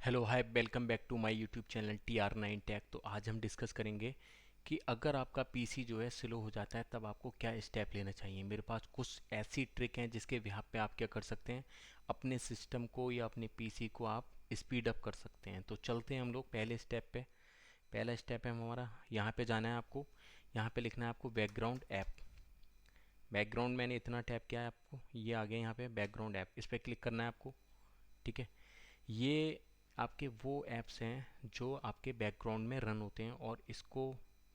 Hello hi, welcome back to my YouTube channel TR9 tech. तो आज हम discuss करेंगे कि अगर आपका पीसी जो है स्लो हो जाता है तब आपको क्या स्टेप लेना चाहिए। मेरे पास कुछ ऐसी ट्रिक हैं जिसके बिहाफ पे आप क्या कर सकते हैं, अपने सिस्टम को या अपने पीसी को आप स्पीड अप कर सकते हैं। तो चलते हैं हम लोग पहले स्टेप पे। पहला स्टेप है हमारा, यहाँ पे जाना है आपको। यहाँ पे लिखना है आपको बैकग्राउंड ऐप। बैकग्राउंड मैंने इतना टैप किया है, आपको ये आ गया यहाँ पे बैकग्राउंड ऐप, इस पर क्लिक करना है आपको। ठीक है, ये आपके वो ऐप्स हैं जो आपके बैकग्राउंड में रन होते हैं और इसको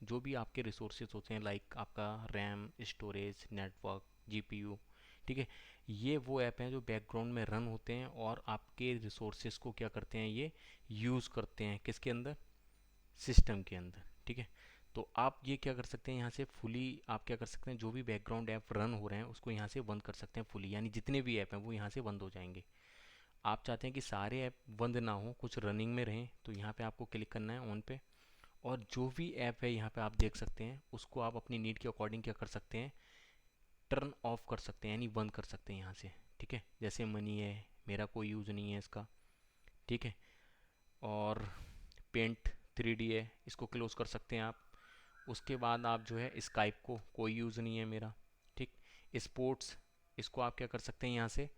जो भी आपके रिसोर्सेज होते हैं लाइक आपका रैम, स्टोरेज, नेटवर्क, जीपीयू, ठीक है, ये वो ऐप हैं जो बैकग्राउंड में रन होते हैं और आपके रिसोर्सेज को क्या करते हैं, ये यूज़ करते हैं किसके अंदर, सिस्टम के अंदर। ठीक है, तो आप ये क्या कर सकते हैं, यहाँ से फुली आप क्या कर सकते हैं, जो भी बैकग्राउंड ऐप रन हो रहे हैं उसको यहाँ से बंद कर सकते हैं फुली, यानी जितने भी ऐप हैं वो यहाँ से बंद हो जाएंगे। आप चाहते हैं कि सारे ऐप बंद ना हो, कुछ रनिंग में रहें, तो यहाँ पे आपको क्लिक करना है ऑन पे। और जो भी ऐप है यहाँ पे आप देख सकते हैं उसको आप अपनी नीड के अकॉर्डिंग क्या कर सकते हैं, टर्न ऑफ कर सकते हैं, यानी बंद कर सकते हैं यहाँ से। ठीक है, जैसे मनी है, मेरा कोई यूज़ नहीं है इसका। ठीक है, और पेंट 3D है, इसको क्लोज कर सकते हैं आप। उसके बाद आप जो है स्काइप को कोई यूज़ नहीं है मेरा। ठीक, स्पोर्ट्स, इसको आप क्या कर सकते हैं, यहाँ से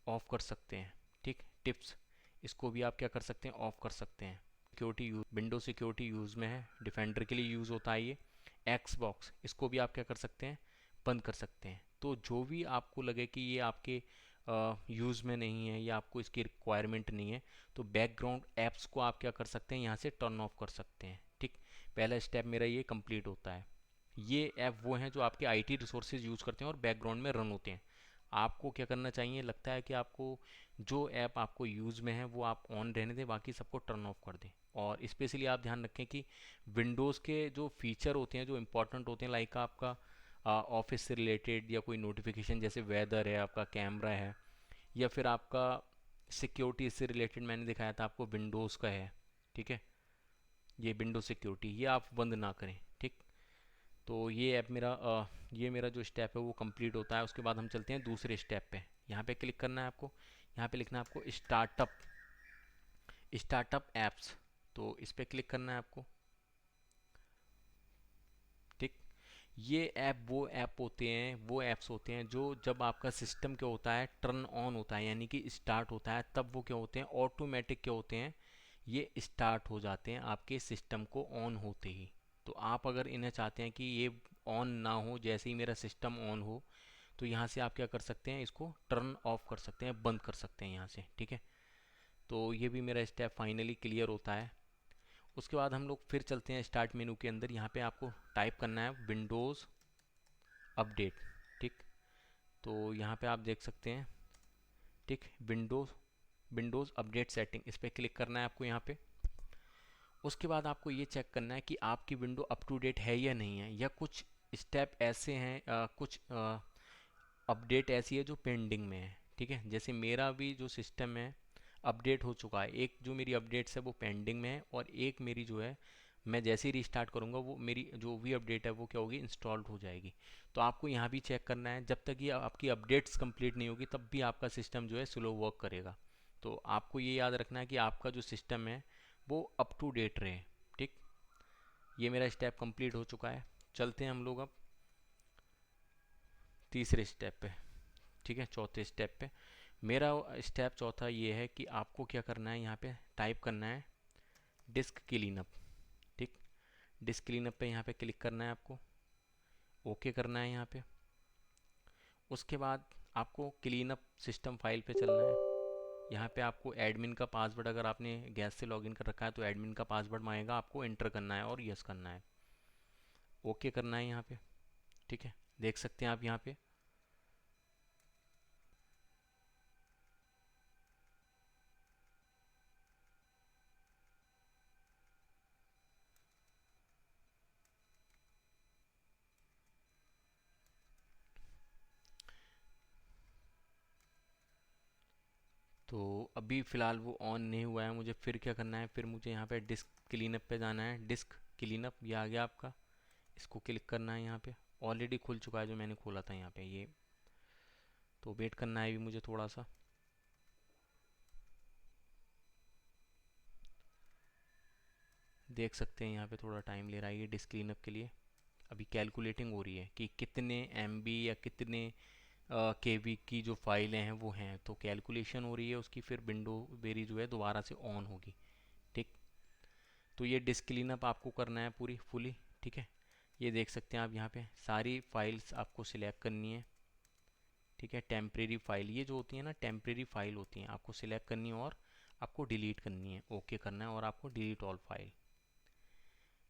ऑफ कर सकते हैं। ठीक, टिप्स, इसको भी आप क्या कर सकते हैं, ऑफ कर सकते हैं। Security use, window security use में है, डिफेंडर के लिए यूज़ होता है ये। एक्स बॉक्स, इसको भी आप क्या कर सकते हैं, बंद कर सकते हैं। तो जो भी आपको लगे कि ये आपके यूज़ में नहीं है या आपको इसकी रिक्वायरमेंट नहीं है, तो बैकग्राउंड ऐप्स को आप क्या कर सकते हैं, यहाँ से टर्न ऑफ कर सकते हैं। ठीक, पहला स्टेप मेरा ये कंप्लीट होता है। ये ऐप वो हैं जो आपके आईटी रिसोर्सेज यूज़ करते हैं और बैकग्राउंड में रन होते हैं। आपको क्या करना चाहिए, लगता है कि आपको जो ऐप आपको यूज़ में है वो आप ऑन रहने दें, बाकी सबको टर्न ऑफ कर दें। और स्पेशली आप ध्यान रखें कि विंडोज़ के जो फीचर होते हैं जो इंपॉर्टेंट होते हैं, लाइक आपका ऑफिस से रिलेटेड या कोई नोटिफिकेशन, जैसे वेदर है, आपका कैमरा है, या फिर आपका सिक्योरिटी से रिलेटेड मैंने दिखाया था आपको विंडोज़ का है। ठीक है, ये विंडो सिक्योरिटी, ये आप बंद ना करें। ठीक, तो ये ऐप मेरा ये मेरा जो स्टेप है वो कंप्लीट होता है। उसके बाद हम चलते हैं दूसरे स्टेप पे। यहाँ पे क्लिक करना है आपको, यहाँ पे लिखना है आपको स्टार्टअप, स्टार्टअप ऐप्स, तो इस पर क्लिक करना है आपको। ठीक, ये ऐप वो ऐप होते हैं, वो ऐप्स होते हैं जो जब आपका सिस्टम क्या होता है, टर्न ऑन होता है, यानी कि स्टार्ट होता है, तब वो क्या होते हैं, ऑटोमेटिक क्या होते हैं, ये स्टार्ट हो जाते हैं आपके सिस्टम को ऑन होते ही। तो आप अगर इन्हें चाहते हैं कि ये ऑन ना हो, जैसे ही मेरा सिस्टम ऑन हो, तो यहाँ से आप क्या कर सकते हैं, इसको टर्न ऑफ कर सकते हैं, बंद कर सकते हैं यहाँ से। ठीक है, तो ये भी मेरा स्टेप फाइनली क्लियर होता है। उसके बाद हम लोग फिर चलते हैं स्टार्ट मेनू के अंदर। यहाँ पे आपको टाइप करना है विंडोज़ अपडेट। ठीक, तो यहाँ पे आप देख सकते हैं, ठीक, विंडोज़ अपडेट सेटिंग, इस पर क्लिक करना है आपको यहाँ पे। उसके बाद आपको ये चेक करना है कि आपकी विंडो अप टू डेट है या नहीं है, या कुछ स्टेप ऐसे हैं, कुछ अपडेट ऐसी है जो पेंडिंग में है। ठीक है, जैसे मेरा भी जो सिस्टम है अपडेट हो चुका है, एक जो मेरी अपडेट्स है वो पेंडिंग में है, और एक मेरी जो है मैं जैसे ही रिस्टार्ट करूँगा वो मेरी जो भी अपडेट है वो क्या होगी, इंस्टॉल्ड हो जाएगी। तो आपको यहाँ भी चेक करना है, जब तक ये आपकी अपडेट्स कंप्लीट नहीं होगी तब भी आपका सिस्टम जो है स्लो वर्क करेगा। तो आपको ये याद रखना है कि आपका जो सिस्टम है वो अप टू डेट रहे। ठीक, ये मेरा स्टेप कंप्लीट हो चुका है। चलते हैं हम लोग अब तीसरे स्टेप पे। ठीक है, चौथे स्टेप पे। मेरा स्टेप चौथा ये है कि आपको क्या करना है, यहाँ पे टाइप करना है डिस्क क्लीनअप। ठीक, डिस्क क्लीनअप पे यहाँ पे क्लिक करना है आपको, ओके करना है यहाँ पे। उसके बाद आपको क्लीनअप सिस्टम फाइल पे चलना है। यहाँ पे आपको एडमिन का पासवर्ड, अगर आपने गैस से लॉगिन कर रखा है तो एडमिन का पासवर्ड मांगेगा, आपको एंटर करना है और यस करना है, ओके करना है यहाँ पे। ठीक है, देख सकते हैं आप यहाँ पे। तो अभी फ़िलहाल वो ऑन नहीं हुआ है, मुझे फिर क्या करना है, फिर मुझे यहाँ पे डिस्क क्लीनअप पे जाना है। डिस्क क्लीनअप ये आ गया आपका, इसको क्लिक करना है। यहाँ पे ऑलरेडी खुल चुका है जो मैंने खोला था यहाँ पे ये, तो वेट करना है भी मुझे थोड़ा सा। देख सकते हैं यहाँ पे थोड़ा टाइम ले रहा है ये डिस्क क्लीनअप के लिए। अभी कैलकुलेटिंग हो रही है कि कितने एमबी या कितने केबी की जो फाइलें हैं वो हैं, तो कैलकुलेशन हो रही है उसकी, फिर विंडो वेरी जो है दोबारा से ऑन होगी। ठीक, तो ये डिस्क क्लीनअप आपको करना है पूरी फुली। ठीक है, ये देख सकते हैं आप यहाँ पे सारी फाइल्स आपको सिलेक्ट करनी है। ठीक है, टेम्परेरी फाइल ये जो होती है ना, टेम्परेरी फाइल होती हैं, आपको सिलेक्ट करनी है और आपको डिलीट करनी है, ओके करना है और आपको डिलीट ऑल फाइल।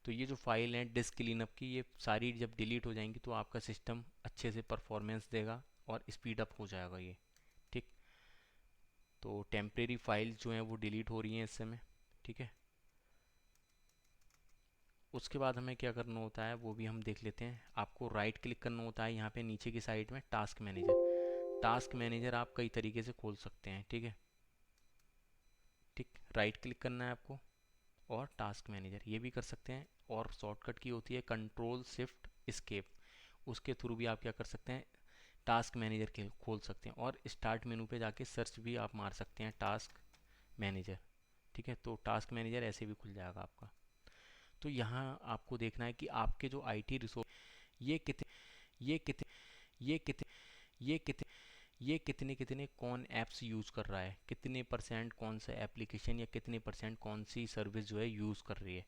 तो ये जो फाइल है डिस्क क्लीनअप की, ये सारी जब डिलीट हो जाएंगी तो आपका सिस्टम अच्छे से परफॉर्मेंस देगा और स्पीड अप हो जाएगा ये। ठीक, तो टेम्परेरी फाइल जो हैं वो डिलीट हो रही हैं इस समय। ठीक है, उसके बाद हमें क्या करना होता है वो भी हम देख लेते हैं। आपको राइट क्लिक करना होता है यहाँ पे नीचे की साइड में टास्क मैनेजर। टास्क मैनेजर आप कई तरीके से खोल सकते हैं। ठीक है, ठीक, राइट क्लिक करना है आपको और टास्क मैनेजर ये भी कर सकते हैं, और शॉर्टकट की होती है कंट्रोल शिफ्ट एस्केप, उसके थ्रू भी आप क्या कर सकते हैं, टास्क मैनेजर के खोल सकते हैं। और स्टार्ट मेनू पे जाके सर्च भी आप मार सकते हैं टास्क मैनेजर। ठीक है, तो टास्क मैनेजर ऐसे भी खुल जाएगा आपका। तो यहाँ आपको देखना है कि आपके जो आईटी रिसोर्स ये कितने ये कितने ये कितने ये कितने ये कितने कितने कौन ऐप्स यूज़ कर रहा है, कितने परसेंट कौन सा एप्लीकेशन या कितने परसेंट कौन सी सर्विस जो है यूज़ कर रही है।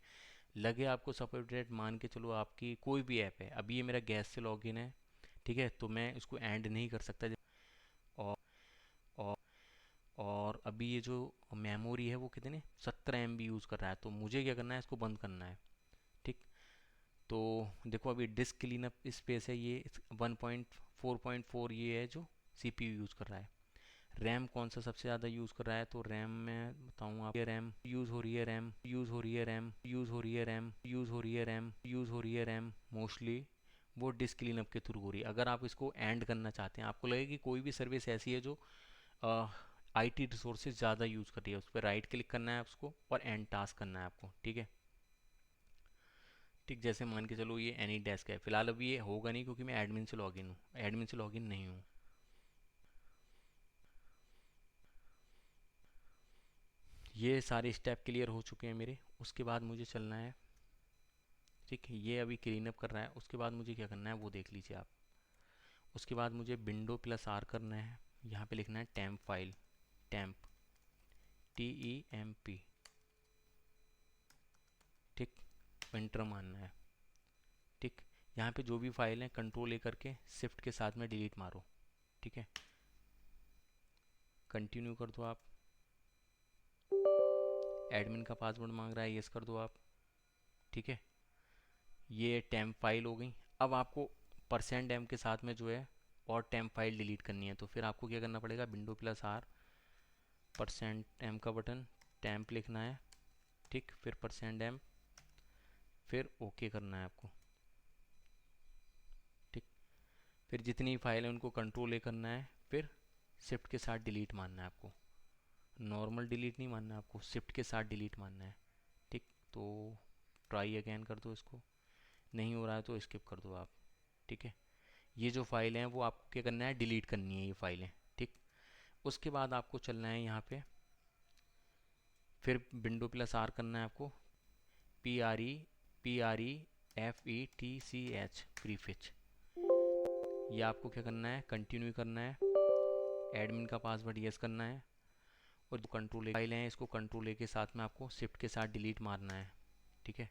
लगे आपको सपोर्ट रेट, मान के चलो आपकी कोई भी ऐप है, अभी ये मेरा गैस से लॉगिन है। ठीक है, तो मैं इसको एंड नहीं कर सकता। और और और अभी ये जो मेमोरी है वो कितने 17 MB यूज़ कर रहा है, तो मुझे क्या करना है, इसको बंद करना है। ठीक, तो देखो अभी डिस्क क्लीनअप स्पेस है ये 1.4.4 ये है जो CPU यूज़ कर रहा है। रैम कौन सा सबसे ज़्यादा यूज़ कर रहा है, तो रैम मैं बताऊँ आप, ये रैम यूज़ हो रही है, रैम यूज़ हो रही है, रैम यूज़ हो रही है, रैम यूज़ हो रही है, रैम यूज़ हो रही है, रैम मोस्टली वो डिस्क क्लीनअप के थ्रू हो रही है। अगर आप इसको एंड करना चाहते हैं, आपको लगे कि कोई भी सर्विस ऐसी है जो आईटी रिसोर्सेज ज़्यादा यूज़ कर रही है, उस पर राइट क्लिक करना है उसको और एंड टास्क करना है आपको। ठीक है, ठीक, जैसे मान के चलो ये एनी डेस्क है, फिलहाल अभी ये होगा नहीं क्योंकि मैं एडमिन से लॉगिन हूँ, एडमिन से लॉगिन नहीं हूँ। ये सारे स्टेप क्लियर हो चुके हैं मेरे। उसके बाद मुझे चलना है, ठीक है, ये अभी क्लीन अप कर रहा है, उसके बाद मुझे क्या करना है वो देख लीजिए आप। उसके बाद मुझे विंडो प्लस आर करना है, यहाँ पे लिखना है टेम्प फाइल, टेम्प TEMP। ठीक, एंटर मारना है। ठीक, यहाँ पे जो भी फाइल है कंट्रोल ए करके शिफ्ट के साथ में डिलीट मारो। ठीक है, कंटिन्यू कर दो आप। एडमिन का पासवर्ड मांग रहा है, यस कर दो आप। ठीक है, ये टेम्प फाइल हो गई। अब आपको %m के साथ में जो है और टेम्प फाइल डिलीट करनी है, तो फिर आपको क्या करना पड़ेगा, विंडो प्लस आर, %m का बटन, टेम्प लिखना है। ठीक, फिर %m, फिर ओके करना है आपको। ठीक, फिर जितनी फाइल है उनको कंट्रोल ए करना है, फिर शिफ्ट के साथ डिलीट मारना है आपको। नॉर्मल डिलीट नहीं मारना है आपको, शिफ्ट के साथ डिलीट मारना है। ठीक, तो ट्राई अगेन कर दो इसको, नहीं हो रहा है तो स्किप कर दो आप। ठीक है, ये जो फाइल हैं वो आपको क्या करना है, डिलीट करनी है ये फाइलें। ठीक, उसके बाद आपको चलना है यहाँ पे, फिर विंडो प्लस आर करना है आपको, PREFETCH प्रीफिच, ये आपको क्या करना है, कंटिन्यू करना है। एडमिन का पासवर्ड यस करना है, और जो कंट्रोल फाइल हैं इसको कंट्रोल ए के साथ में आपको शिफ्ट के साथ डिलीट मारना है। ठीक है,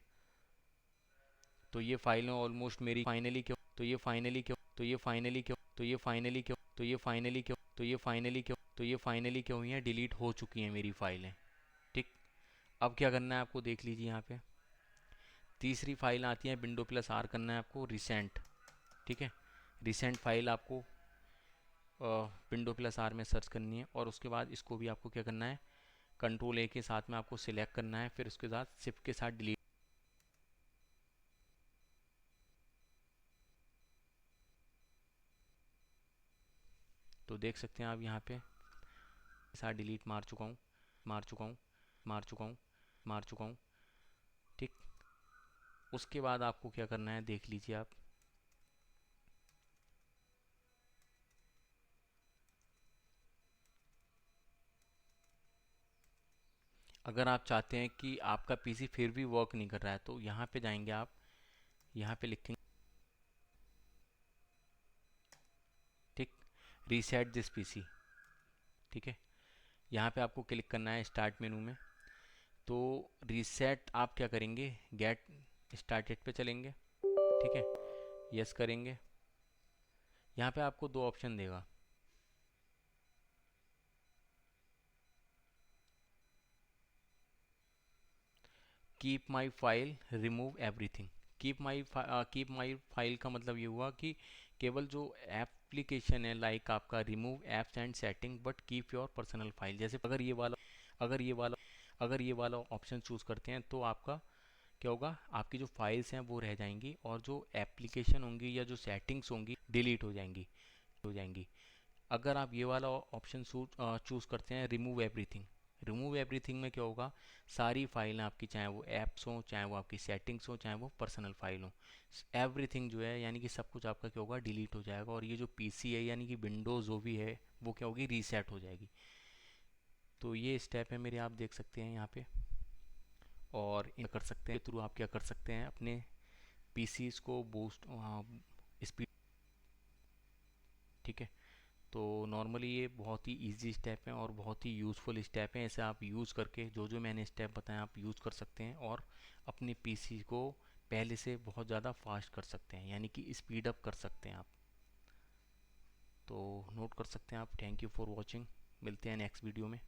तो ये फाइलें ऑलमोस्ट मेरी फाइनली क्यों तो ये फाइनली क्यों तो ये फाइनली क्यों तो ये फाइनली क्यों तो ये फाइनली क्यों तो ये फाइनली क्यों तो ये फाइनली क्यों हुई हैं, डिलीट हो चुकी हैं मेरी फाइलें। ठीक, अब क्या करना है आपको देख लीजिए यहाँ पे तीसरी फाइल आती है, विंडो प्लस आर करना है आपको, रिसेंट। ठीक है, रिसेंट फाइल आपको विंडो प्लस आर में सर्च करनी है, और उसके बाद इसको भी आपको क्या करना है, कंट्रोल ए के साथ में आपको सिलेक्ट करना है, फिर उसके साथ शिफ्ट के साथ डिलीट। तो देख सकते हैं आप यहाँ पे साथ डिलीट मार चुका हूँ, मार चुका हूँ, मार चुका हूँ, मार चुका हूँ। ठीक, उसके बाद आपको क्या करना है देख लीजिए आप। अगर आप चाहते हैं कि आपका पीसी फिर भी वर्क नहीं कर रहा है तो यहाँ पे जाएंगे आप, यहाँ पे लिखेंगे ठीक, रीसेट दिस पीसी। ठीक है, यहाँ पे आपको क्लिक करना है स्टार्ट मेनू में। तो रीसेट आप क्या करेंगे, गेट स्टार्टेड पे चलेंगे। ठीक है, यस करेंगे। यहाँ पे आपको दो ऑप्शन देगा, keep my file, remove everything. Keep my file का मतलब ये हुआ कि केवल जो एप्लीकेशन है लाइक आपका remove apps and setting but keep your personal file. जैसे अगर ये वाला अगर ये वाला ऑप्शन चूज़ करते हैं तो आपका क्या होगा, आपकी जो फाइल्स हैं वो रह जाएंगी और जो एप्लीकेशन होंगी या जो सेटिंग्स होंगी डिलीट हो जाएंगी। अगर आप ये वाला ऑप्शन चूज़ करते हैं रिमूव एवरीथिंग, रिमूव एवरीथिंग में क्या होगा, सारी फाइलें आपकी, चाहे वो ऐप्स हों, चाहे वो आपकी सेटिंग्स हों, चाहे वो पर्सनल फाइल हो, एवरीथिंग जो है यानी कि सब कुछ आपका क्या होगा, डिलीट हो जाएगा। और ये जो पीसी है यानी कि विंडोज़ जो भी है वो क्या होगी, रीसेट हो जाएगी। तो ये स्टेप है मेरे, आप देख सकते हैं यहाँ पे। और इन कर सकते हैं थ्रू, आप क्या कर सकते हैं अपने पीसीज को बूस्ट स्पीड। ठीक है, तो नॉर्मली ये बहुत ही इजी स्टेप हैं और बहुत ही यूज़फुल स्टेप हैं। इसे आप यूज़ करके जो जो मैंने स्टेप बताए आप यूज़ कर सकते हैं और अपने पीसी को पहले से बहुत ज़्यादा फास्ट कर सकते हैं, यानी कि स्पीड अप कर सकते हैं आप। तो नोट कर सकते हैं आप। थैंक यू फॉर वॉचिंग, मिलते हैं नेक्स्ट वीडियो में।